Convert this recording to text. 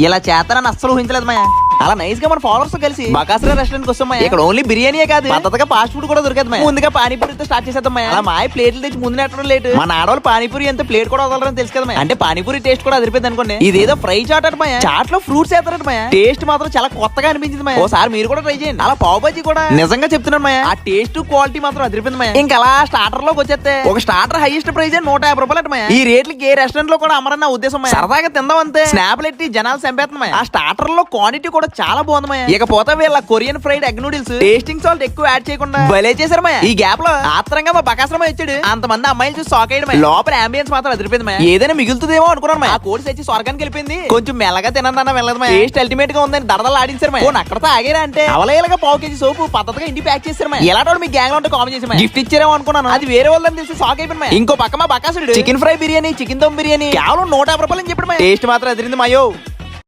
ఇలా చేస్తానని అస్సలు ఊహించలేదు మాయా. అలా నైస్ గా మన ఫాలోవర్స్ కలిసి బకాసురా రెస్టారెంట్ కి వస్తాం. ఇక్కడ ఓన్లీ బిర్యానీయే కాదు, పద్ధతిగా ఫాస్ట్ ఫుడ్ కూడా దొరకదు. ముందుగా పానీపూరితో స్టార్ట్ చేసేద్దాం. అలా మాయ ప్లేట్లు తెచ్చి ముందు నెట్టడం లేట్. మన ఆడవాళ్ళు పానీపూరి ఎంత ప్లేట్ కూడా వదలరని తెలుసు కదా. అంటే పానీపూరి టేస్ట్ కూడా అదిరిపోయింది అనుకోండి. ఇదేదో ఫ్రై చాట్ అట మాయా. చాట్ లో ఫ్రూట్స్ వేస్తారట మాయా. టేస్ట్ మాత్రం చాలా కొత్తగా అనిపించింది మాయా. ఓసారి మీరు కూడా ట్రై చేయండి. అలా పావు బజ్జీ కూడా నిజంగా చెప్తున్నాను మాయా, ఆ టేస్ట్ క్వాలిటీ మాత్రం అదిరిపోయింది మాయా. ఇంకా అలా స్టార్టర్ లోకి వచ్చేస్తే ఒక స్టార్టర్ హైయెస్ట్ ప్రైస్ 150 రూపాయలు అట మాయా. ఈ రేట్లకి ఏ రెస్టారెంట్ లో కూడా అమరన్న ఉద్దేశం మాయా. సరదాగా తిందాం అంతే. స్నాప్ లెట్టి జనాలు చంపేస్తున్నాయి. ఆ స్టార్టర్ లో క్వాంటిటీ కూడా చాలా బాగుంది మాయా. ఇకపోతే వీళ్ళ Korean fried egg noodles tasting salt ఎక్కువ యాడ్ చేయకుండా భలే చేశారు మాయా. ఈ గ్యాప్ లో ఆత్రంగా మా బకాసురం వచ్చాడు. అంతమంది అమ్మాయిలు చూసి షాక్ అయ్యాడు. లోపల అంబియన్స్ మాత్రం అదిరిపోయింది మాయా. ఏదైనా మిగులుతుందేమో అనుకున్నాను మాయా. ఆ కోడి తెచ్చి స్వర్గానికి వెళ్ళిపోయింది. కొంచెం మెల్లగా తినన్నా వెళ్ళదు మాయా. టేస్ట్ అల్టిమేట్ గా ఉందని దడదలు ఆడించారు మాయా. అక్కడతో ఆగారా అంటే అవలేలుగా పావు కేజీ సోపు పద్ధతిగా ఇంటి ప్యాక్ చేశారు మాయా. ఎలా మీ గ్యాంగ్ లో ఉంటే కామెంట్ చేసి గిఫ్ట్ ఇచ్చారేమో అనుకున్నాను. అది వేరే వాళ్ళని తెలిసి షాక్ అయిపోయింది మాయా. ఇంకో పక్క మా బకాసుడు chicken fry biryani, chicken dum biryani కేవలం 150 రూపాయలు అని చెప్పాడు మాయా. టేస్ట్ మాత్రం అదిరింది మాయో.